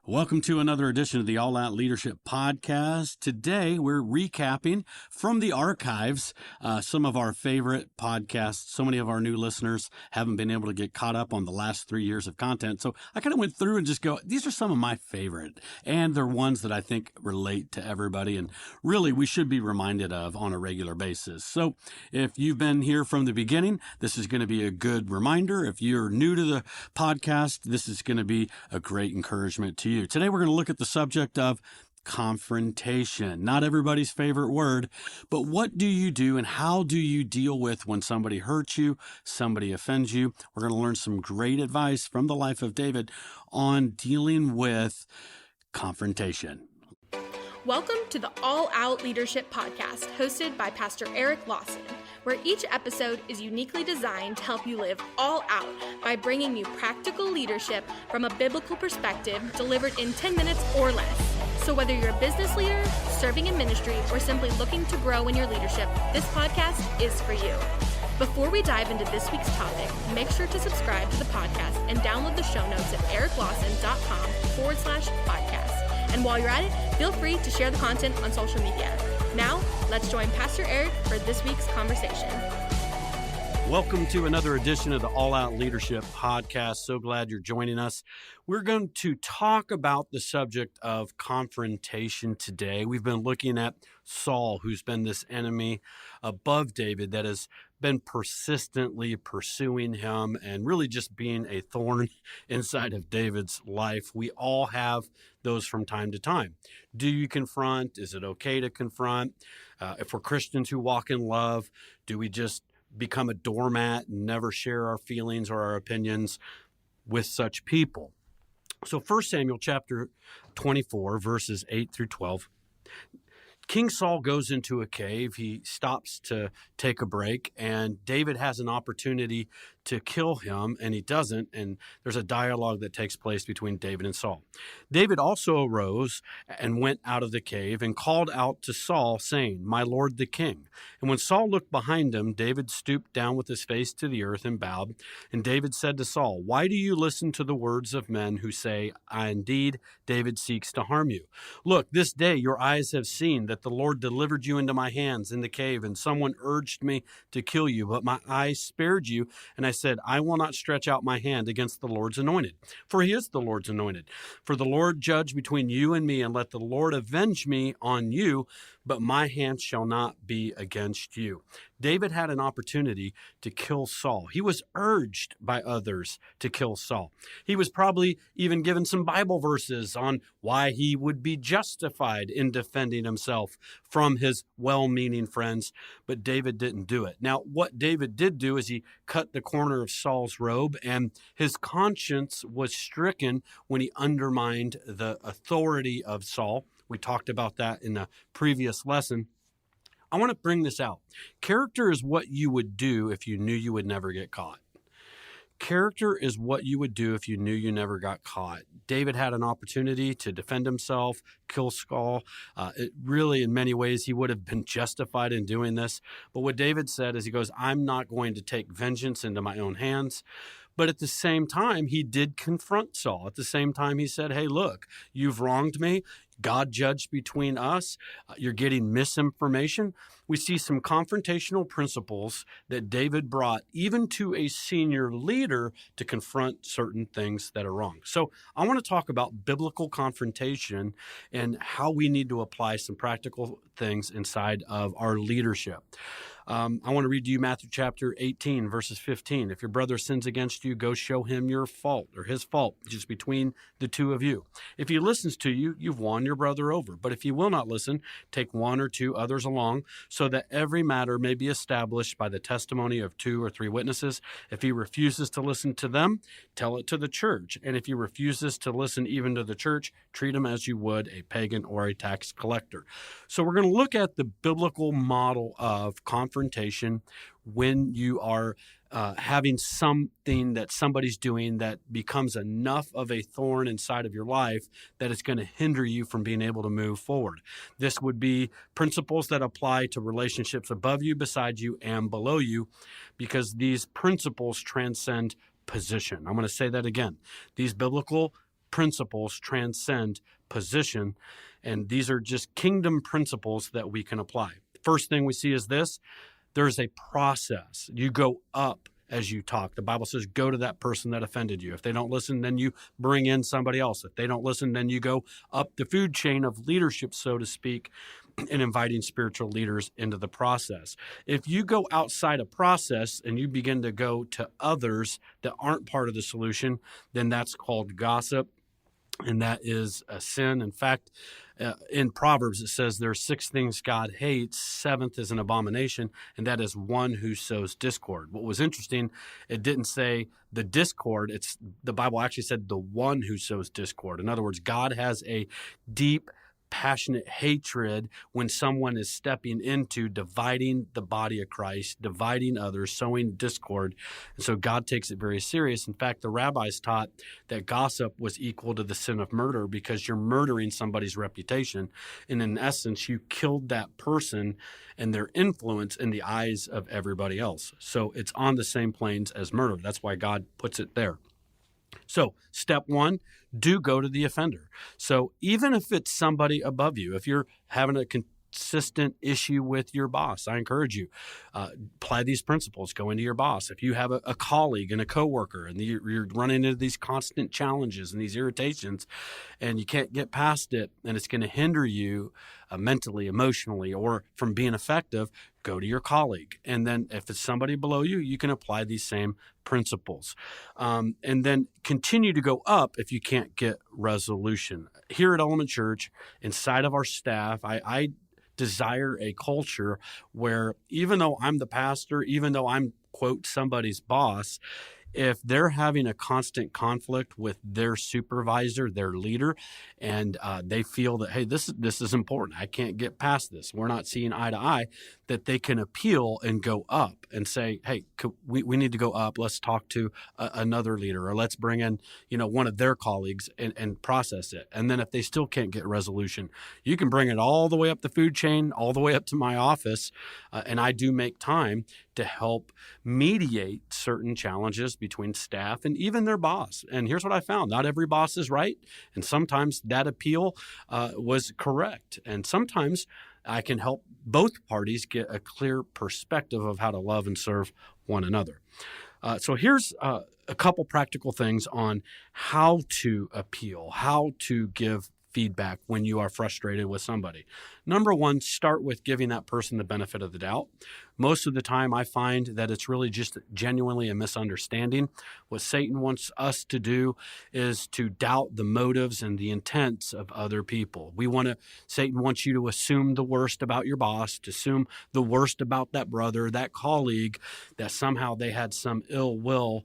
Welcome to another edition of the All Out Leadership Podcast. Today, we're recapping from the archives some of our favorite podcasts. So many of our new listeners haven't been able to get caught up on the last 3 years of content. So I kind of went through and just go, these are some of my favorite. And they're ones that I think relate to everybody and really we should be reminded of on a regular basis. So if you've been here from the beginning, this is going to be a good reminder. If you're new to the podcast, this is going to be a great encouragement to you. Today, we're going to look at the subject of confrontation. Not everybody's favorite word, but what do you do and how do you deal with when somebody hurts you, somebody offends you? We're going to learn some great advice from the life of David on dealing with confrontation. Welcome to the All Out Leadership Podcast, hosted by Pastor Eric Lawson, where each episode is uniquely designed to help you live all out by bringing you practical leadership from a biblical perspective delivered in 10 minutes or less. So whether you're a business leader, serving in ministry, or simply looking to grow in your leadership, this podcast is for you. Before we dive into this week's topic, make sure to subscribe to the podcast and download the show notes at ericlawson.com/podcast. And while you're at it, feel free to share the content on social media. Now, let's join Pastor Eric for this week's conversation. Welcome to another edition of the All Out Leadership Podcast. So glad you're joining us. We're going to talk about the subject of confrontation today. We've been looking at Saul, who's been this enemy above David that has been persistently pursuing him and really just being a thorn inside of David's life. We all have those from time to time. Do you confront? Is it okay to confront? If we're Christians who walk in love, do we just become a doormat and never share our feelings or our opinions with such people? So 1 Samuel chapter 24, verses 8 through 12. King Saul goes into a cave. He stops to take a break, and David has an opportunity to kill him, and he doesn't, and there's a dialogue that takes place between David and Saul. David also arose and went out of the cave and called out to Saul, saying, "My lord the king." And when Saul looked behind him, David stooped down with his face to the earth and bowed. And David said to Saul, "Why do you listen to the words of men who say, indeed, David seeks to harm you? Look, this day your eyes have seen that the Lord delivered you into my hands in the cave, and someone urged me to kill you, but my eyes spared you, and I said, I will not stretch out my hand against the Lord's anointed, for he is the Lord's anointed. For the Lord judge between you and me, and let the Lord avenge me on you, but my hand shall not be against you." David had an opportunity to kill Saul. He was urged by others to kill Saul. He was probably even given some Bible verses on why he would be justified in defending himself from his well-meaning friends, but David didn't do it. Now, what David did do is he cut the corner of Saul's robe, and his conscience was stricken when he undermined the authority of Saul. We talked about that in a previous lesson. I want to bring this out. Character is what you would do if you knew you would never get caught. Character is what you would do if you knew you never got caught. David had an opportunity to defend himself, kill Saul. Really, in many ways, he would have been justified in doing this. But what David said is he goes, I'm not going to take vengeance into my own hands. But at the same time, he did confront Saul. At the same time, he said, hey, look, you've wronged me. God judged between us. You're getting misinformation. We see some confrontational principles that David brought even to a senior leader to confront certain things that are wrong. So I want to talk about biblical confrontation and how we need to apply some practical things inside of our leadership. I want to read to you Matthew chapter 18, verses 15. If your brother sins against you, go show him your fault or his fault, just between the two of you. If he listens to you, you've won your brother over. But if he will not listen, take one or two others along, so that every matter may be established by the testimony of 2 or 3 witnesses. If he refuses to listen to them, tell it to the church. And if he refuses to listen even to the church, treat him as you would a pagan or a tax collector. So we're going to look at the biblical model of confrontation when you are having something that somebody's doing that becomes enough of a thorn inside of your life that it's going to hinder you from being able to move forward. This would be principles that apply to relationships above you, beside you, and below you, because these principles transcend position. I'm going to say that again. These biblical principles transcend position. And these are just kingdom principles that we can apply. First thing we see is this: there's a process. You go up as you talk. The Bible says, go to that person that offended you. If they don't listen, then you bring in somebody else. If they don't listen, then you go up the food chain of leadership, so to speak, and inviting spiritual leaders into the process. If you go outside a process and you begin to go to others that aren't part of the solution, then that's called gossip. And that is a sin. In fact, in Proverbs, it says there are 6 things God hates. 7th is an abomination, and that is one who sows discord. What was interesting, it didn't say the discord. The Bible actually said the one who sows discord. In other words, God has a deep, passionate hatred when someone is stepping into dividing the body of Christ, dividing others, sowing discord. And so God takes it very serious. In fact, the rabbis taught that gossip was equal to the sin of murder because you're murdering somebody's reputation. And in essence, you killed that person and their influence in the eyes of everybody else. So it's on the same planes as murder. That's why God puts it there. So step 1, do go to the offender. So even if it's somebody above you, if you're having a consistent issue with your boss, I encourage you, apply these principles, go into your boss. If you have a colleague and a coworker and you're running into these constant challenges and these irritations and you can't get past it and it's going to hinder you mentally, emotionally, or from being effective, go to your colleague. And then if it's somebody below you, you can apply these same principles. And then continue to go up if you can't get resolution. Here at Element Church, inside of our staff, I desire a culture where even though I'm the pastor, even though I'm, quote, somebody's boss, if they're having a constant conflict with their supervisor, their leader, and they feel that, hey, this is important, I can't get past this, we're not seeing eye to eye, that they can appeal and go up and say, hey, we need to go up, let's talk to another leader, or let's bring in one of their colleagues and process it. And then if they still can't get resolution, you can bring it all the way up the food chain, all the way up to my office, and I do make time to help mediate certain challenges between staff and even their boss. And here's what I found. Not every boss is right. And sometimes that appeal was correct. And sometimes I can help both parties get a clear perspective of how to love and serve one another. So here's a couple practical things on how to appeal, how to give feedback when you are frustrated with somebody. Number 1, start with giving that person the benefit of the doubt. Most of the time, I find that it's really just genuinely a misunderstanding. What Satan wants us to do is to doubt the motives and the intents of other people. Satan wants you to assume the worst about your boss, to assume the worst about that brother, that colleague, that somehow they had some ill will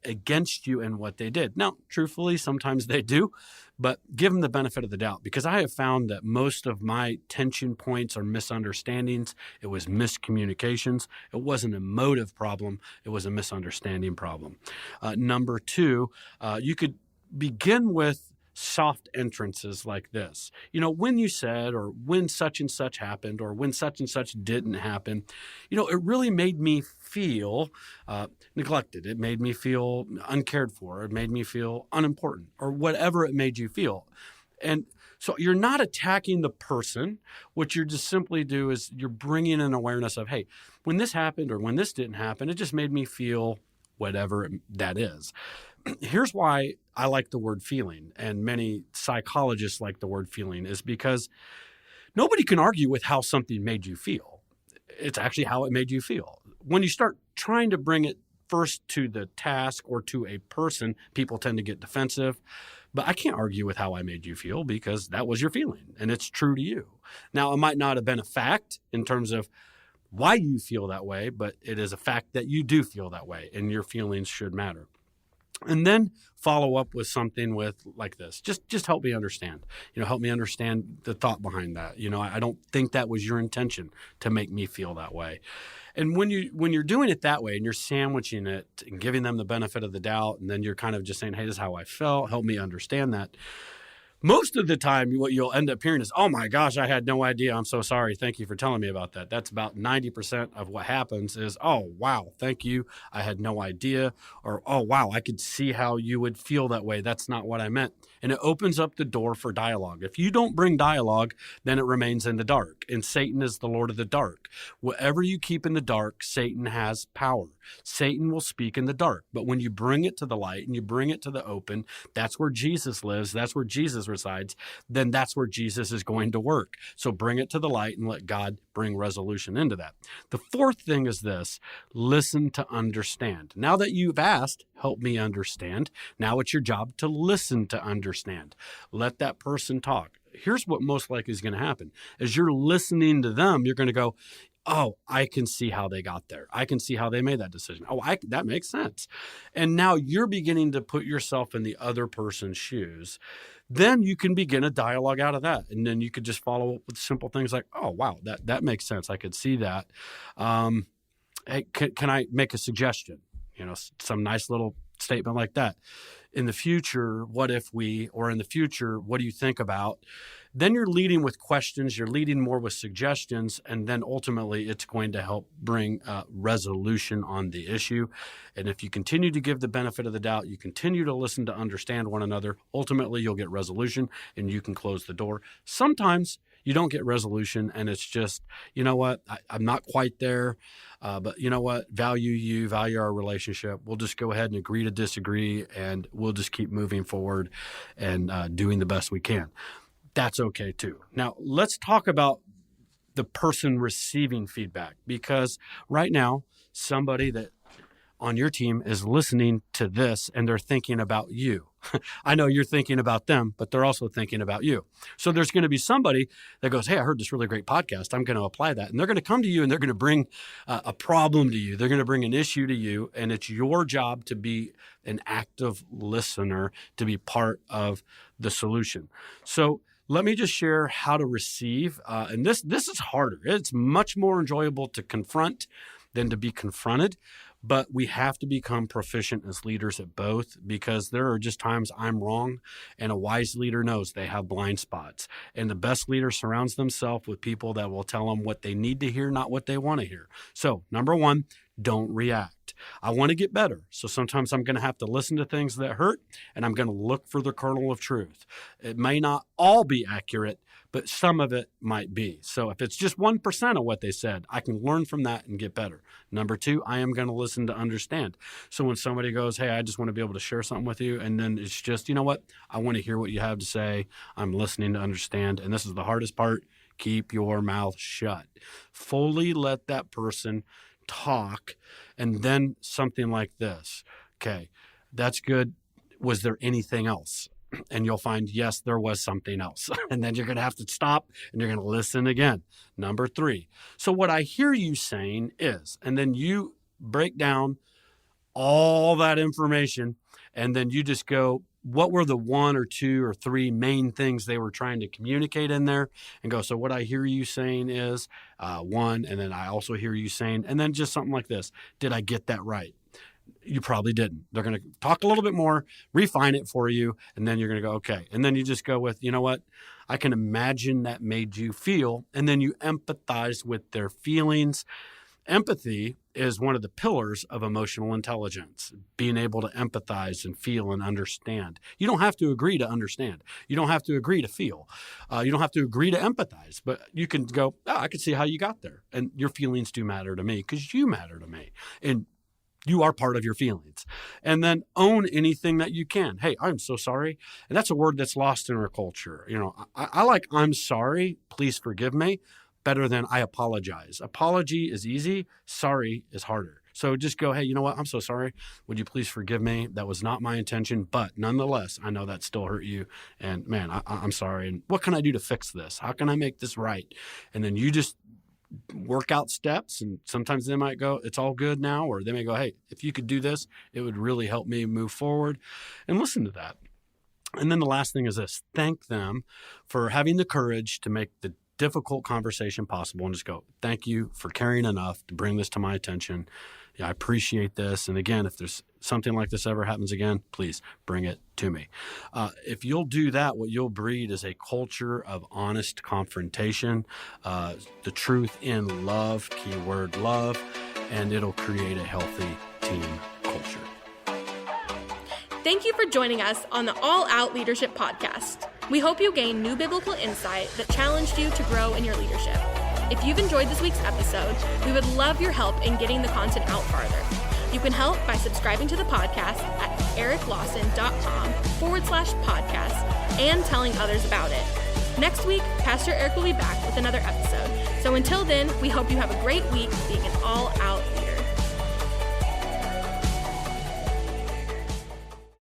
against you and what they did. Now, truthfully, sometimes they do, but give them the benefit of the doubt, because I have found that most of my tension points are misunderstandings. It was miscommunications. It wasn't a motive problem. It was a misunderstanding problem. Number 2, you could begin with soft entrances like this. When you said, or when such and such happened, or when such and such didn't happen, it really made me feel neglected. It made me feel uncared for. It made me feel unimportant, or whatever it made you feel. And so you're not attacking the person. What you just simply do is you're bringing an awareness of, hey, when this happened or when this didn't happen, it just made me feel whatever that is. Here's why I like the word feeling, and many psychologists like the word feeling, is because nobody can argue with how something made you feel. It's actually how it made you feel. When you start trying to bring it first to the task or to a person, people tend to get defensive. But I can't argue with how I made you feel, because that was your feeling and it's true to you. Now, it might not have been a fact in terms of why you feel that way, but it is a fact that you do feel that way, and your feelings should matter. And then follow up with something like this. Just help me understand. Help me understand the thought behind that. I don't think that was your intention to make me feel that way. And when you're doing it that way and you're sandwiching it and giving them the benefit of the doubt, and then you're kind of just saying, hey, this is how I felt, help me understand that. Most of the time, what you'll end up hearing is, oh my gosh, I had no idea. I'm so sorry. Thank you for telling me about that. That's about 90% of what happens is, oh, wow, thank you. I had no idea. Or, oh, wow, I could see how you would feel that way. That's not what I meant. and it opens up the door for dialogue. If you don't bring dialogue, then it remains in the dark, and Satan is the Lord of the dark. Whatever you keep in the dark, Satan has power. Satan will speak in the dark, but when you bring it to the light and you bring it to the open, that's where Jesus lives, that's where Jesus resides, then that's where Jesus is going to work. So bring it to the light and let God bring resolution into that. The fourth thing is this: listen to understand. Now that you've asked, help me understand, now it's your job to listen to understand. Let that person talk. Here's what most likely is going to happen. As you're listening to them, you're going to go, oh, I can see how they got there. I can see how they made that decision. Oh, that makes sense. And now you're beginning to put yourself in the other person's shoes. Then you can begin a dialogue out of that. And then you could just follow up with simple things like, oh, wow, that makes sense. I could see that. Hey, can I make a suggestion? Some nice little statement like that. In the future, what if we, or in the future, what do you think about? Then you're leading with questions, you're leading more with suggestions, and then ultimately it's going to help bring resolution on the issue. And if you continue to give the benefit of the doubt, you continue to listen to understand one another, ultimately you'll get resolution and you can close the door. Sometimes you don't get resolution and it's just, you know what, I'm not quite there, but you know what, value our relationship. We'll just go ahead and agree to disagree and we'll just keep moving forward and doing the best we can. That's okay too. Now, let's talk about the person receiving feedback, because right now, somebody that on your team is listening to this and they're thinking about you. I know you're thinking about them, but they're also thinking about you. So there's going to be somebody that goes, hey, I heard this really great podcast. I'm going to apply that. And they're going to come to you and they're going to bring a problem to you. They're going to bring an issue to you. And it's your job to be an active listener, to be part of the solution. So let me just share how to receive. And this is harder. It's much more enjoyable to confront than to be confronted. But we have to become proficient as leaders at both, because there are just times I'm wrong, and a wise leader knows they have blind spots. And the best leader surrounds themselves with people that will tell them what they need to hear, not what they want to hear. So, number one, don't react. I want to get better. So sometimes I'm going to have to listen to things that hurt, and I'm going to look for the kernel of truth. It may not all be accurate, but some of it might be. So if it's just 1% of what they said, I can learn from that and get better. Number two, I am going to listen to understand. So when somebody goes, hey, I just want to be able to share something with you, and then it's just, you know what? I want to hear what you have to say. I'm listening to understand. And this is the hardest part. Keep your mouth shut. Fully let that person talk. And then something like this. Okay, that's good. Was there anything else? And you'll find, yes, there was something else. And then you're going to have to stop and you're going to listen again. Number three. So what I hear you saying is, and then you break down all that information, and then you just go, what were the one or two or three main things they were trying to communicate in there, and go, so what I hear you saying is one, and then I also hear you saying, and then just something like this. Did I get that right? You probably didn't. They're going to talk a little bit more, refine it for you, and then you're going to go, okay. And then you just go with, you know what? I can imagine that made you feel, and then you empathize with their feelings. Empathy is one of the pillars of emotional intelligence, being able to empathize and feel and understand. You don't have to agree to understand. You don't have to agree to feel. You don't have to agree to empathize, but you can go, oh, I can see how you got there. And your feelings do matter to me because you matter to me. And you are part of your feelings. And then own anything that you can. Hey, I'm so sorry. And that's a word that's lost in our culture. You know, I like I'm sorry, please forgive me, better than I apologize. Apology is easy. Sorry is harder. So just go, hey, you know what? I'm so sorry. Would you please forgive me? That was not my intention. But nonetheless, I know that still hurt you. And man, I'm sorry. And what can I do to fix this? How can I make this right? And then you just work out steps, and sometimes they might go, it's all good now, or they may go, hey, if you could do this, it would really help me move forward, and listen to that. And then the last thing is this: thank them for having the courage to make the difficult conversation possible, and just go, thank you for caring enough to bring this to my attention. Yeah, I appreciate this. And again, if there's something like this ever happens again, please bring it to me. If you'll do that, what you'll breed is a culture of honest confrontation, the truth in love, keyword love, and it'll create a healthy team culture. Thank you for joining us on the All Out Leadership Podcast. We hope you gained new biblical insight that challenged you to grow in your leadership. If you've enjoyed this week's episode, we would love your help in getting the content out farther. You can help by subscribing to the podcast at ericlawson.com/podcast and telling others about it. Next week, Pastor Eric will be back with another episode. So until then, we hope you have a great week being an all-out leader.